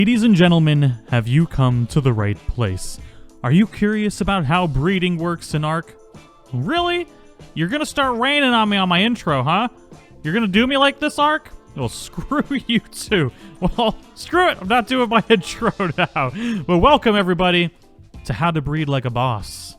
Ladies and gentlemen, have you come to the right place? Are you curious about how breeding works in ARK? Really? You're gonna start raining on me on my intro, huh? You're gonna do me like this, ARK? Well, screw you too. Well, screw it, I'm not doing my intro now. Well, welcome everybody to How to Breed Like a Boss.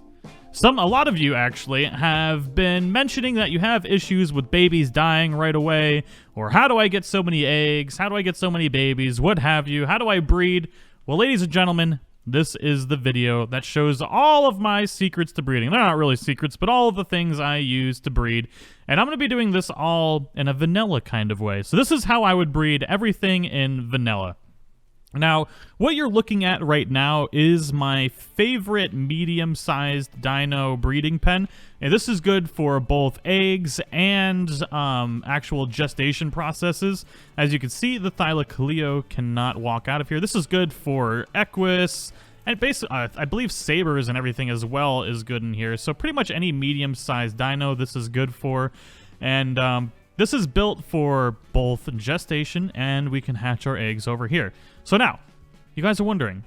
A lot of you actually have been mentioning that you have issues with babies dying right away, or how do I get so many eggs, how do I get so many babies, what have you, how do I breed? Well, ladies and gentlemen, this is the video that shows all of my secrets to breeding. They're not really secrets, but all of the things I use to breed. And I'm going to be doing this all in a vanilla kind of way. So this is how I would breed everything in vanilla. Now, what you're looking at right now is my favorite medium-sized dino breeding pen. And this is good for both eggs and actual gestation processes. As you can see, the Thylacleo cannot walk out of here. This is good for Equus, and basically, I believe sabers and everything as well is good in here. So pretty much any medium-sized dino this is good for. And this is built for both gestation and we can hatch our eggs over here. So now, you guys are wondering,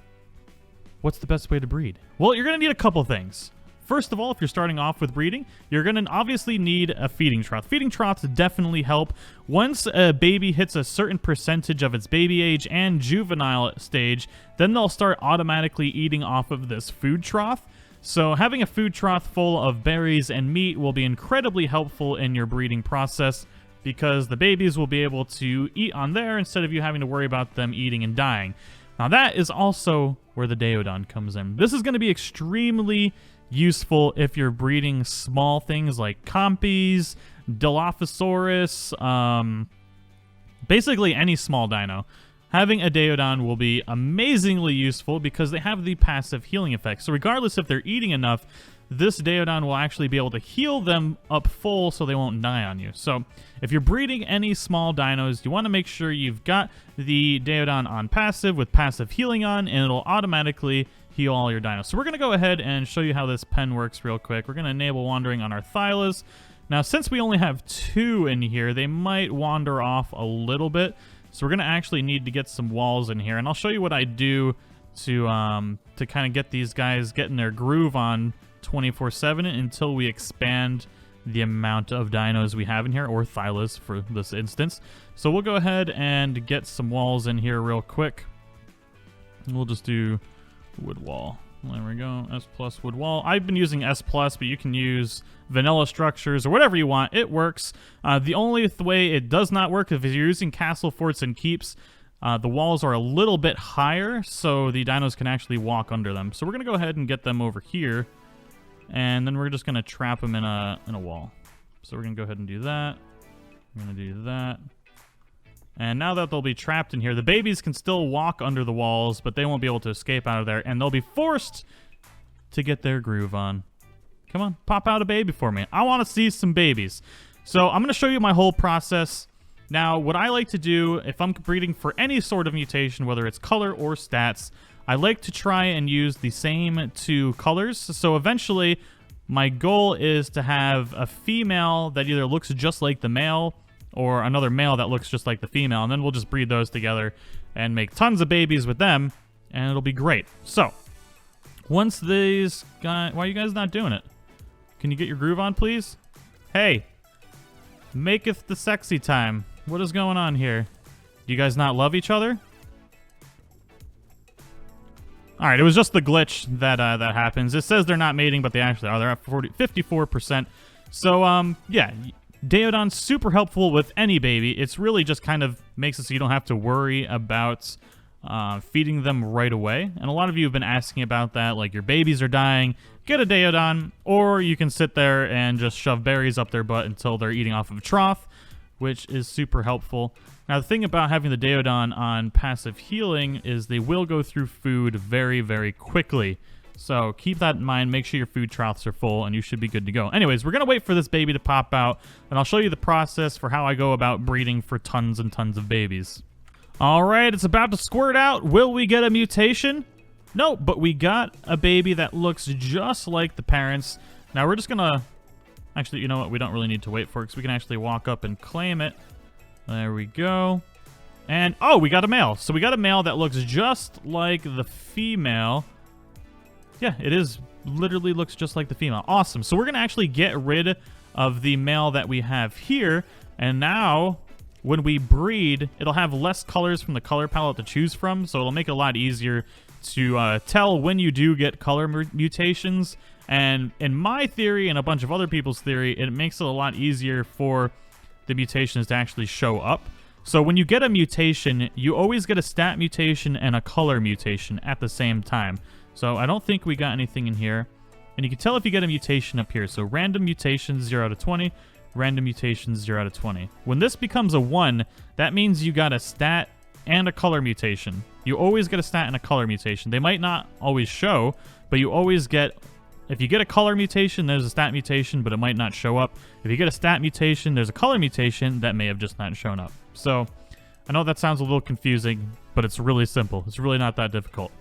what's the best way to breed? Well, you're going to need a couple things. First of all, if you're starting off with breeding, you're going to obviously need a feeding trough. Feeding troughs definitely help. Once a baby hits a certain percentage of its baby age and juvenile stage, then they'll start automatically eating off of this food trough. So having a food trough full of berries and meat will be incredibly helpful in your breeding process, because the babies will be able to eat on there instead of you having to worry about them eating and dying. Now that is also where the Daeodon comes in. This is going to be extremely useful if you're breeding small things like Compies, Dilophosaurus, basically any small dino. Having a Daeodon will be amazingly useful because they have the passive healing effect. So regardless if they're eating enough, this Daeodon will actually be able to heal them up full so they won't die on you. So if you're breeding any small dinos, you want to make sure you've got the Daeodon on passive with passive healing on, and it'll automatically heal all your dinos. So we're going to go ahead and show you how this pen works real quick. We're going to enable wandering on our Thylas. Now, since we only have 2 in here, they might wander off a little bit. So we're going to actually need to get some walls in here, and I'll show you what I do to kind of get these guys getting their groove on 24/7 until we expand the amount of dinos we have in here, or Thylas for this instance. So we'll go ahead and get some walls in here real quick. We'll just do wood wall. There we go, S+ wood wall. I've been using S+, but you can use vanilla structures or whatever you want. It works. The only way it does not work is if you're using castle forts and keeps. The walls are a little bit higher, so the dinos can actually walk under them. So we're going to go ahead and get them over here. And then we're just going to trap them in a wall. So we're going to go ahead and do that. I'm going to do that. And now that they'll be trapped in here, the babies can still walk under the walls, but they won't be able to escape out of there. And they'll be forced to get their groove on. Come on, pop out a baby for me. I want to see some babies. So I'm going to show you my whole process. Now, what I like to do, if I'm breeding for any sort of mutation, whether it's color or stats, I like to try and use the same 2 colors. So eventually, my goal is to have a female that either looks just like the male or another male that looks just like the female. And then we'll just breed those together and make tons of babies with them, and it'll be great. So, once these guys... Why are you guys not doing it? Can you get your groove on, please? Hey, maketh the sexy time. What is going on here? Do you guys not love each other? All right, it was just the glitch that that happens. It says they're not mating, but they actually are. They're at 54%. So, yeah, Daeodon's super helpful with any baby. It's really just kind of makes it so you don't have to worry about feeding them right away. And a lot of you have been asking about that, like your babies are dying, get a Daeodon, or you can sit there and just shove berries up their butt until they're eating off of a trough, which is super helpful. Now, the thing about having the Daeodon on passive healing is they will go through food very, very quickly. So keep that in mind. Make sure your food troughs are full, and you should be good to go. Anyways, we're going to wait for this baby to pop out, and I'll show you the process for how I go about breeding for tons and tons of babies. All right, it's about to squirt out. Will we get a mutation? No, but we got a baby that looks just like the parents. Now, we're just going to... Actually, you know what? We don't really need to wait for it, because we can actually walk up and claim it. There we go. And, oh, we got a male. So we got a male that looks just like the female. Yeah, it is. Literally looks just like the female. Awesome. So we're going to actually get rid of the male that we have here. And now, when we breed, it'll have less colors from the color palette to choose from. So it'll make it a lot easier to tell when you do get color mutations. And in my theory and a bunch of other people's theory, it makes it a lot easier for the mutations to actually show up. So when you get a mutation, you always get a stat mutation and a color mutation at the same time. So I don't think we got anything in here. And you can tell if you get a mutation up here. So random mutations 0 out of 20, random mutations 0 out of 20. When this becomes a 1, that means you got a stat and a color mutation. You always get a stat and a color mutation. They might not always show, but you always get... If you get a color mutation, there's a stat mutation, but it might not show up. If you get a stat mutation, there's a color mutation that may have just not shown up. So, I know that sounds a little confusing, but it's really simple. It's really not that difficult.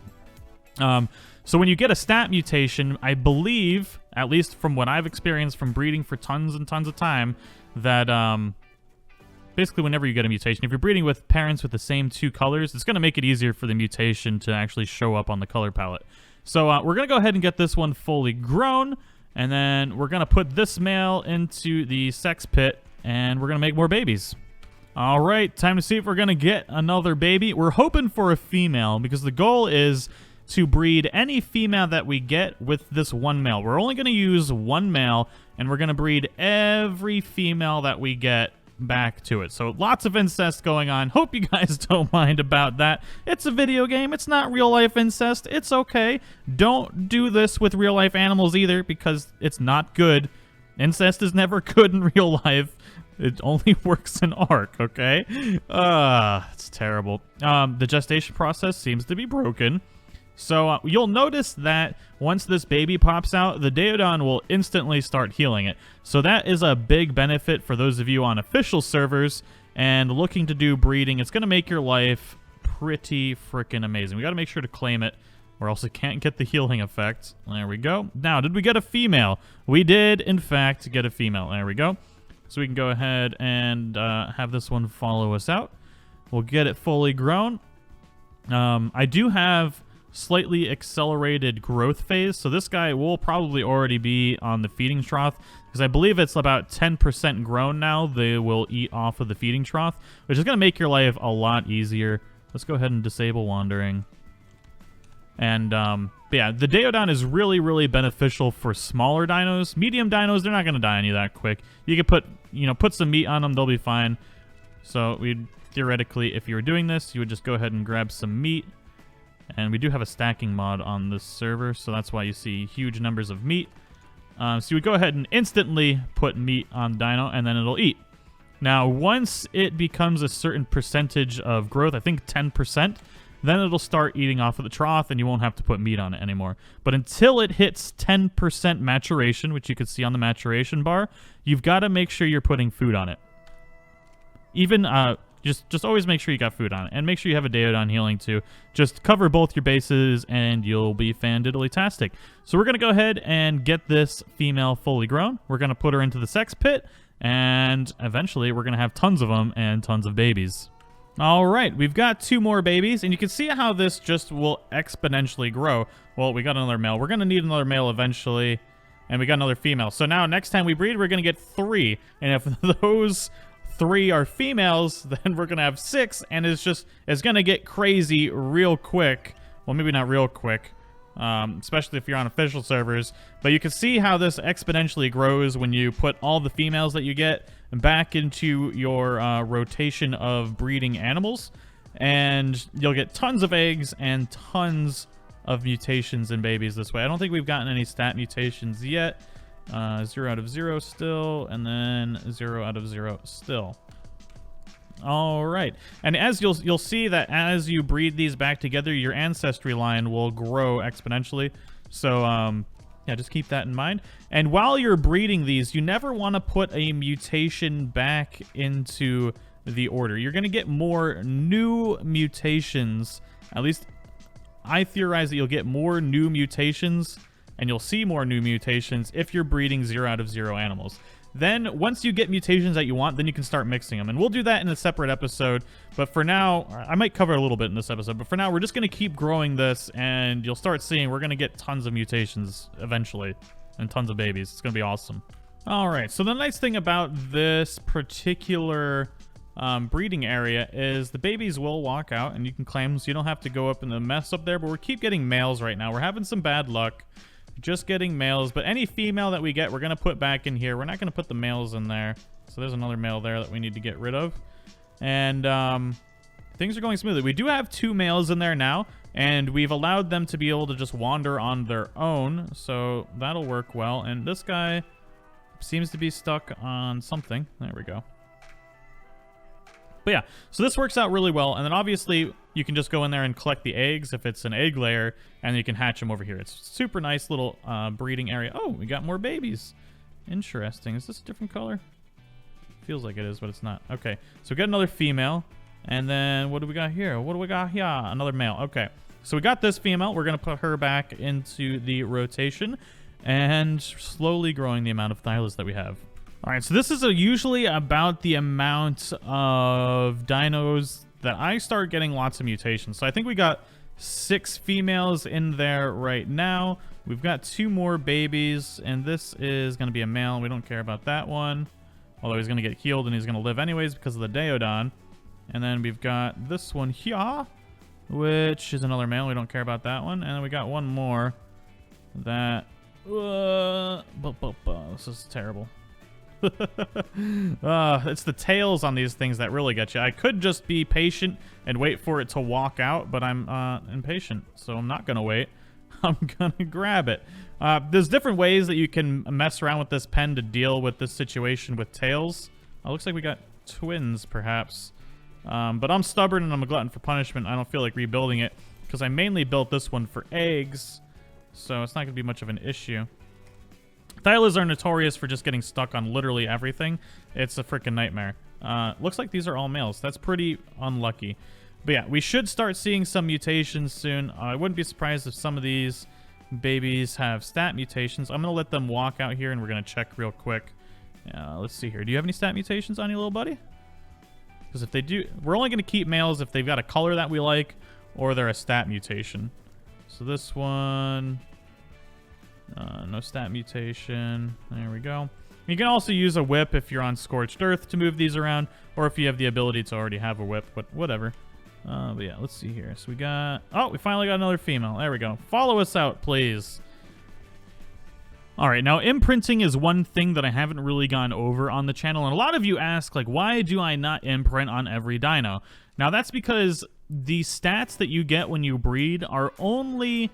So when you get a stat mutation, I believe, at least from what I've experienced from breeding for tons and tons of time, that basically whenever you get a mutation, if you're breeding with parents with the same 2 colors, it's going to make it easier for the mutation to actually show up on the color palette. So we're going to go ahead and get this one fully grown, and then we're going to put this male into the sex pit, and we're going to make more babies. All right, time to see if we're going to get another baby. We're hoping for a female, because the goal is to breed any female that we get with this one male. We're only going to use one male, and we're going to breed every female that we get back to it. So lots of incest going on. Hope you guys don't mind about that. It's a video game. It's not real life incest. It's okay. Don't do this with real life animals either, because it's not good. Incest is never good in real life. It only works in ARK, okay? It's terrible. The gestation process seems to be broken. So you'll notice that once this baby pops out, the Daeodon will instantly start healing it. So that is a big benefit for those of you on official servers and looking to do breeding. It's going to make your life pretty freaking amazing. We got to make sure to claim it, or else it can't get the healing effect. There we go. Now, did we get a female? We did, in fact, get a female. There we go. So we can go ahead and have this one follow us out. We'll get it fully grown. I do have slightly accelerated growth phase, so this guy will probably already be on the feeding trough, because I believe it's about 10% grown now. They will eat off of the feeding trough, which is going to make your life a lot easier. Let's go ahead and disable wandering. And yeah, the Daeodon is really, really beneficial for smaller dinos. Medium dinos, they're not going to die any that quick. You could put some meat on them, they'll be fine. So we theoretically, if you were doing this, you would just go ahead and grab some meat. And we do have a stacking mod on this server, so that's why you see huge numbers of meat. So you would go ahead and instantly put meat on the dino, and then it'll eat. Now, once it becomes a certain percentage of growth, I think 10%, then it'll start eating off of the trough, and you won't have to put meat on it anymore. But until it hits 10% maturation, which you can see on the maturation bar, you've got to make sure you're putting food on it. Even... Just always make sure you got food on it. And make sure you have a Daeodon healing too. Just cover both your bases and you'll be fan-diddly-tastic. So we're going to go ahead and get this female fully grown. We're going to put her into the sex pit. And eventually we're going to have tons of them and tons of babies. All right, we've got 2 more babies. And you can see how this just will exponentially grow. Well, we got another male. We're going to need another male eventually. And we got another female. So now next time we breed, we're going to get 3. And if those 3 are females, then we're gonna have 6, and it's gonna get crazy real quick. Well, maybe not real quick, especially if you're on official servers, but you can see how this exponentially grows when you put all the females that you get back into your rotation of breeding animals, and you'll get tons of eggs and tons of mutations and babies this way. I don't think we've gotten any stat mutations yet. 0 out of 0 still, and then 0 out of 0 still. All right, and as you'll see that as you breed these back together, your ancestry line will grow exponentially. So yeah, just keep that in mind. And while you're breeding these, you never want to put a mutation back into the order. You're going to get more new mutations. At least I theorize that you'll get more new mutations, and you'll see more new mutations if you're breeding 0 out of 0 animals. Then once you get mutations that you want, then you can start mixing them. And we'll do that in a separate episode. But for now, I might cover a little bit in this episode. But for now, we're just going to keep growing this. And you'll start seeing we're going to get tons of mutations eventually. And tons of babies. It's going to be awesome. All right. So the nice thing about this particular breeding area is the babies will walk out. And you can claim them, so you don't have to go up in the mess up there. But we keep getting males right now. We're having some bad luck. Just getting males, but any female that we get, we're going to put back in here. We're not going to put the males in there. So there's another male there that we need to get rid of. And things are going smoothly. We do have 2 males in there now, and we've allowed them to be able to just wander on their own. So that'll work well. And this guy seems to be stuck on something. There we go. But yeah, so this works out really well. And then obviously you can just go in there and collect the eggs if it's an egg layer, and you can hatch them over here. It's a super nice little breeding area. Oh, we got more babies. Interesting. Is this a different color? Feels like it is, but it's not. Okay, so we got another female. And then what do we got here? What do we got here? Another male. Okay, so we got this female. We're going to put her back into the rotation and slowly growing the amount of thylus that we have. All right, so this is usually about the amount of dinos that I start getting lots of mutations. So I think we got 6 females in there right now. We've got 2 more babies, and this is going to be a male. We don't care about that one, although he's going to get healed and he's going to live anyways because of the Daeodon. And then we've got this one here, which is another male. We don't care about that one. And then we got one more that... this is terrible. It's the tails on these things that really get you. I could just be patient and wait for it to walk out, but I'm impatient, so I'm not going to wait. I'm going to grab it. There's different ways that you can mess around with this pen to deal with this situation with tails. Looks like we got twins, perhaps. But I'm stubborn and I'm a glutton for punishment. I don't feel like rebuilding it because I mainly built this one for eggs, so it's not going to be much of an issue. Thylus are notorious for just getting stuck on literally everything. It's a freaking nightmare. Looks like these are all males. That's pretty unlucky. But yeah, we should start seeing some mutations soon. I wouldn't be surprised if some of these babies have stat mutations. I'm going to let them walk out here, and we're going to check real quick. Let's see here. Do you have any stat mutations on you, little buddy? Because if they do, we're only going to keep males if they've got a color that we like or they're a stat mutation. So this one... no stat mutation. There we go. You can also use a whip if you're on Scorched Earth to move these around, or if you have the ability to already have a whip, but whatever. But yeah, let's see here. So we got... Oh, we finally got another female. There we go. Follow us out, please. All right, now imprinting is one thing that I haven't really gone over on the channel, and a lot of you ask, like, why do I not imprint on every dino? Now, that's because the stats that you get when you breed are only...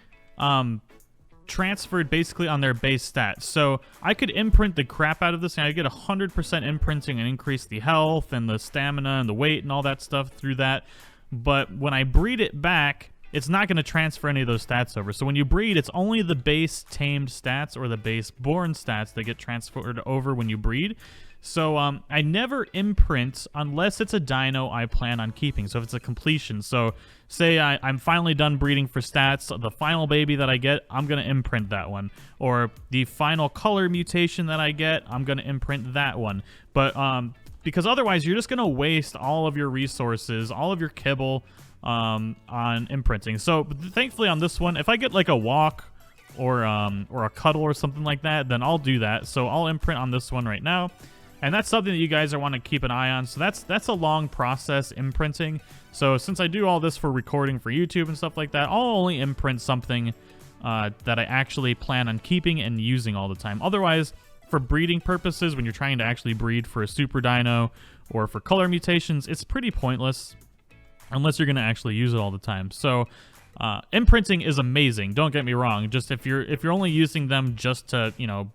transferred basically on their base stats. So I could imprint the crap out of this and I get 100% imprinting and increase the health and the stamina and the weight and all that stuff through that. But when I breed it back, it's not going to transfer any of those stats over. So when you breed, it's only the base tamed stats or the base born stats that get transferred over when you breed. So I never imprint unless it's a dino I plan on keeping. So if it's a completion. So say I'm finally done breeding for stats. The final baby that I get, I'm going to imprint that one. Or the final color mutation that I get, I'm going to imprint that one. But because otherwise you're just going to waste all of your resources, all of your kibble on imprinting. So thankfully on this one, if I get like a walk or a cuddle or something like that, then I'll do that. So I'll imprint on this one right now. And that's something that you guys are want to keep an eye on. So that's a long process, imprinting. So since I do all this for recording for YouTube and stuff like that, I'll only imprint something that I actually plan on keeping and using all the time. Otherwise, for breeding purposes, when you're trying to actually breed for a super dino or for color mutations, it's pretty pointless unless you're going to actually use it all the time. So imprinting is amazing. Don't get me wrong. Just if you're only using them just to, you know,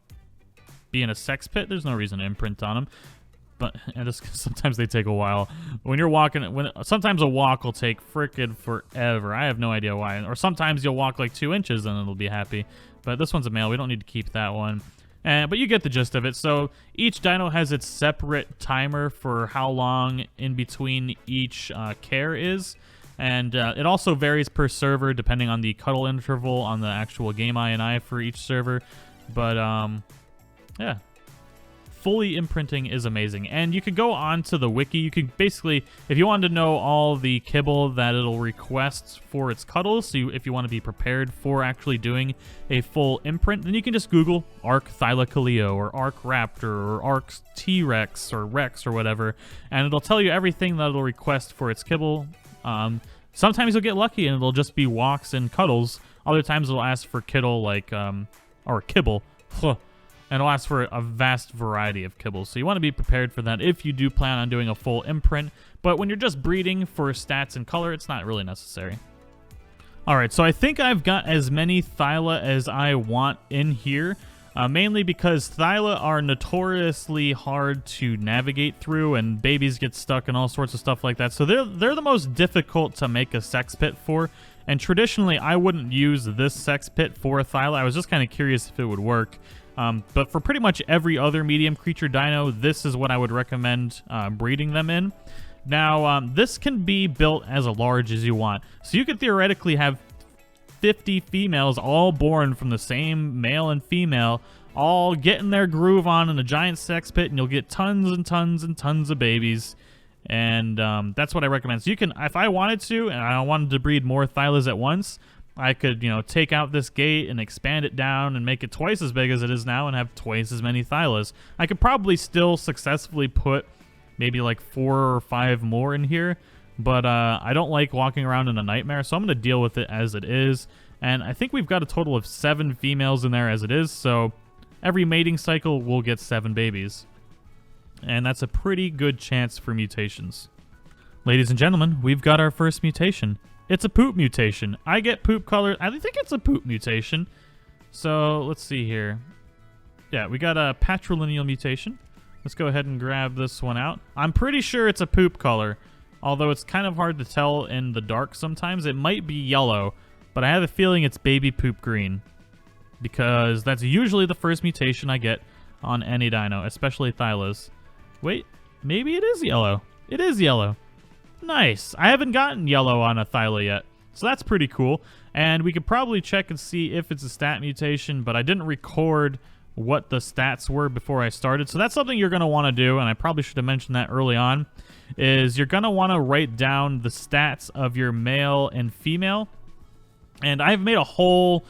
be in a sex pit, there's no reason to imprint on them. But and just sometimes they take a while. When you're walking, sometimes a walk will take frickin' forever. I have no idea why. Or sometimes you'll walk like 2 inches and it'll be happy. But this one's a male. We don't need to keep that one. But you get the gist of it. So each dino has its separate timer for how long in between each care is. And it also varies per server depending on the cuddle interval on the actual game INI for each server. But yeah. fully imprinting is amazing. And you could go on to the wiki. You could basically, if you wanted to know all the kibble that it'll request for its cuddles, so if you want to be prepared for actually doing a full imprint, then you can just Google ARK Thylacoleo or ARK Raptor or ARK T-Rex or Rex or whatever, and it'll tell you everything that it'll request for its kibble. Sometimes you'll get lucky and it'll just be walks and cuddles. Other times it'll ask for kibble, like, or kibble. And it'll ask for a vast variety of kibbles. So you want to be prepared for that if you do plan on doing a full imprint. But when you're just breeding for stats and color, it's not really necessary. Alright, so I think I've got as many Thyla as I want in here. Mainly because Thyla are notoriously hard to navigate through, and babies get stuck and all sorts of stuff like that. So they're the most difficult to make a sex pit for. And traditionally, I wouldn't use this sex pit for a Thyla. I was just kind of curious if it would work. But for pretty much every other medium creature dino, this is what I would recommend breeding them in. Now, this can be built as large as you want. So you could theoretically have 50 females all born from the same male and female, all getting their groove on in a giant sex pit, and you'll get tons and tons and tons of babies. And that's what I recommend. So you can, if I wanted to, and I wanted to breed more Thylas at once, I could, you know, take out this gate and expand it down and make it twice as big as it is now and have twice as many Thylas. I could probably still successfully put maybe like 4 or 5 more in here, but I don't like walking around in a nightmare, so I'm going to deal with it as it is. And I think we've got a total of 7 females in there as it is, so every mating cycle will get 7 babies. And that's a pretty good chance for mutations. Ladies and gentlemen, we've got our first mutation. It's a poop mutation. I get poop color. I think it's a poop mutation. So let's see here. Yeah, we got a patrilineal mutation. Let's go ahead and grab this one out. I'm pretty sure it's a poop color, although it's kind of hard to tell in the dark sometimes. It might be yellow, but I have a feeling it's baby poop green, because that's usually the first mutation I get on any dino, especially Thylas. Wait, maybe it is yellow. It is yellow. Nice. I haven't gotten yellow on a Thyla yet, so that's pretty cool. And we could probably check and see if it's a stat mutation, but I didn't record what the stats were before I started. So that's something you're going to want to do, and I probably should have mentioned that early on, is you're going to want to write down the stats of your male and female. And I've made a whole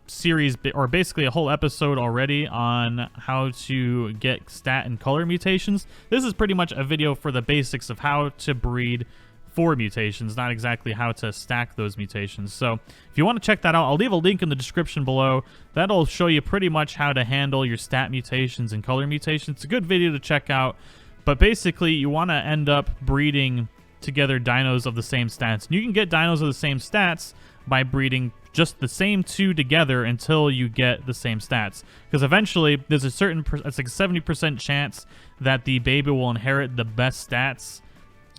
series, or basically a whole episode already, on how to get stat and color mutations. This is pretty much a video for the basics of how to breed for mutations, not exactly how to stack those mutations. So if you want to check that out, I'll leave a link in the description below. That'll show you pretty much how to handle your stat mutations and color mutations. It's a good video to check out, but basically you want to end up breeding together dinos of the same stats. And you can get dinos of the same stats by breeding just the same 2 together until you get the same stats, because eventually there's a certain it's like a 70% chance that the baby will inherit the best stats.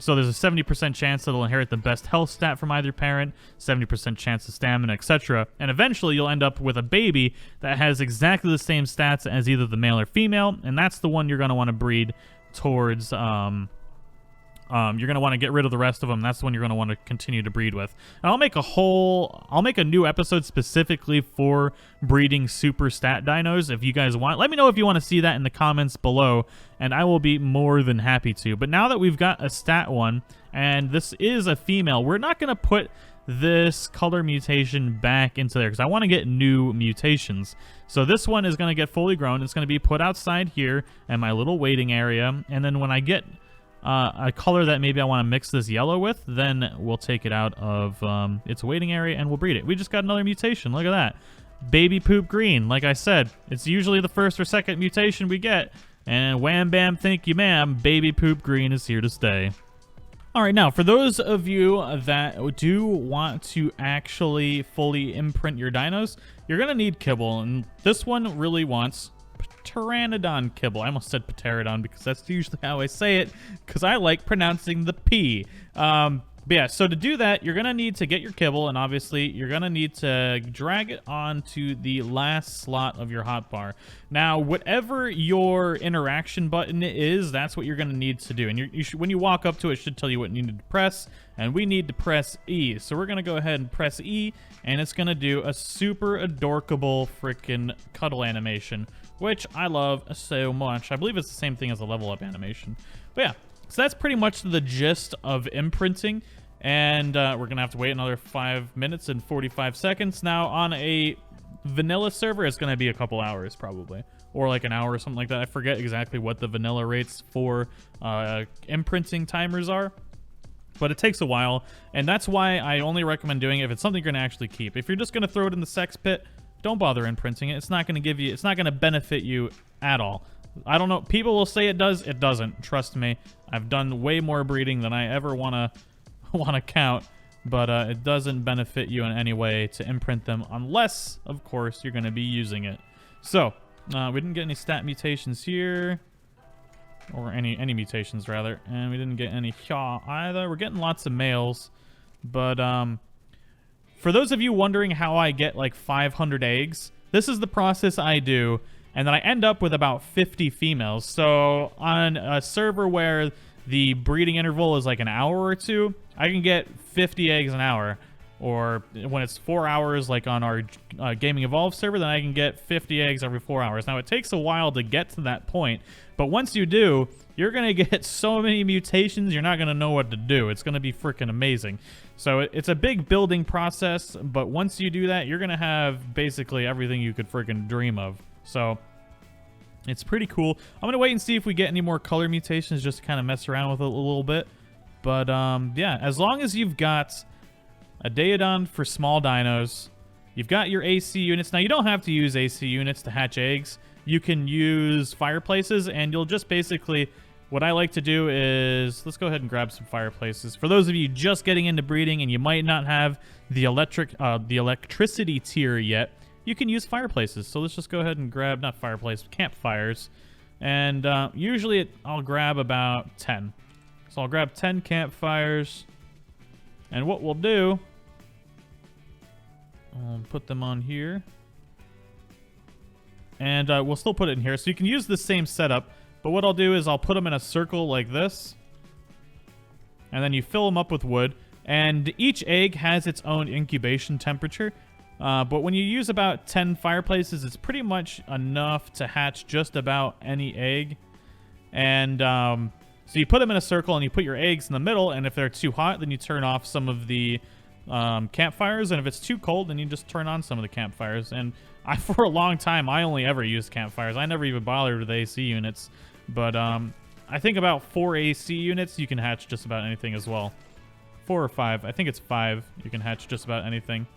So there's a 70% chance that it'll inherit the best health stat from either parent, 70% chance of stamina, etc. And eventually you'll end up with a baby that has exactly the same stats as either the male or female, and that's the one you're going to want to breed towards. You're going to want to get rid of the rest of them. That's the one you're going to want to continue to breed with. And I'll make a new episode specifically for breeding super stat dinos if you guys want. Let me know if you want to see that in the comments below, and I will be more than happy to. But now that we've got a stat one, and this is a female, we're not going to put this color mutation back into there, because I want to get new mutations. So this one is going to get fully grown. It's going to be put outside here in my little waiting area, and then when I get a color that maybe I want to mix this yellow with, then we'll take it out of its waiting area and we'll breed it. We just got another mutation. Look at that. Baby poop green. Like I said, it's usually the first or second mutation we get. And wham bam thank you ma'am, baby poop green is here to stay. Alright, now for those of you that do want to actually fully imprint your dinos, you're going to need kibble. And this one really wants pteranodon kibble. I almost said pterodon because that's usually how I say it, because I like pronouncing the P. But yeah, so to do that, you're going to need to get your kibble, and obviously you're going to need to drag it onto the last slot of your hotbar. Now, whatever your interaction button is, that's what you're going to need to do. And when you walk up to it, it should tell you what you need to press, and we need to press E. So we're going to go ahead and press E, and it's going to do a super adorkable freaking cuddle animation, which I love so much. I believe it's the same thing as a level up animation. But yeah. So that's pretty much the gist of imprinting, and we're going to have to wait another 5 minutes and 45 seconds. Now, on a vanilla server, it's going to be a couple hours probably, or like an hour or something like that. I forget exactly what the vanilla rates for imprinting timers are, but it takes a while, and that's why I only recommend doing it if it's something you're going to actually keep. If you're just going to throw it in the sex pit, don't bother imprinting it. It's not going to give you, it's not going to benefit you at all. I don't know. People will say it does. It doesn't. Trust me. I've done way more breeding than I ever want to count, but it doesn't benefit you in any way to imprint them unless, of course, you're going to be using it. So, we didn't get any stat mutations here, or any mutations, rather, and we didn't get any Hya either. We're getting lots of males, but for those of you wondering how I get like 500 eggs, this is the process I do. And then I end up with about 50 females. So on a server where the breeding interval is like an hour or two, I can get 50 eggs an hour. Or when it's 4 hours, like on our Gaming Evolved server, then I can get 50 eggs every 4 hours. Now, it takes a while to get to that point. But once you do, you're going to get so many mutations, you're not going to know what to do. It's going to be freaking amazing. So it's a big building process. But once you do that, you're going to have basically everything you could freaking dream of. So it's pretty cool. I'm going to wait and see if we get any more color mutations just to kind of mess around with it a little bit. But yeah, as long as you've got a Daeodon for small dinos, you've got your AC units. Now, you don't have to use AC units to hatch eggs. You can use fireplaces, and you'll just basically... What I like to do is... Let's go ahead and grab some fireplaces. For those of you just getting into breeding and you might not have the electricity tier yet, you can use fireplaces. So let's just go ahead and grab, not fireplace, campfires. And usually I'll grab about 10. So I'll grab 10 campfires. And what we'll do, I'll put them on here. And we'll still put it in here. So you can use the same setup. But what I'll do is I'll put them in a circle like this. And then you fill them up with wood. And each egg has its own incubation temperature. But when you use about 10 fireplaces, it's pretty much enough to hatch just about any egg. And so you put them in a circle and you put your eggs in the middle. And if they're too hot, then you turn off some of the campfires. And if it's too cold, then you just turn on some of the campfires. And for a long time, I only ever used campfires. I never even bothered with AC units. But I think about 4 AC units, you can hatch just about anything as well. 4 or 5. I think it's 5. You can hatch just about anything.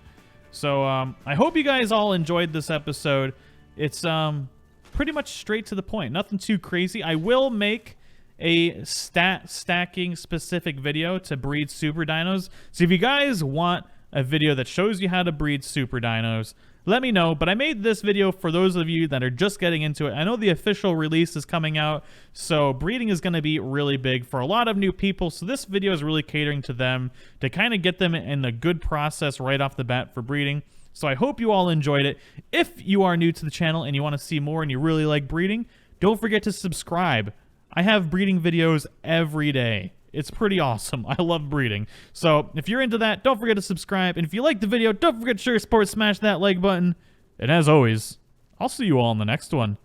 So I hope you guys all enjoyed this episode. It's pretty much straight to the point. Nothing too crazy. I will make a stat stacking specific video to breed super dinos. So if you guys want a video that shows you how to breed super dinos, let me know. But I made this video for those of you that are just getting into it. I know the official release is coming out, so breeding is going to be really big for a lot of new people. So this video is really catering to them to kind of get them in a good process right off the bat for breeding. So I hope you all enjoyed it. If you are new to the channel and you want to see more and you really like breeding, don't forget to subscribe. I have breeding videos every day. It's pretty awesome. I love breeding. So if you're into that, don't forget to subscribe. And if you like the video, don't forget to share, support, smash that like button. And as always, I'll see you all in the next one.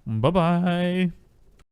Bye-bye.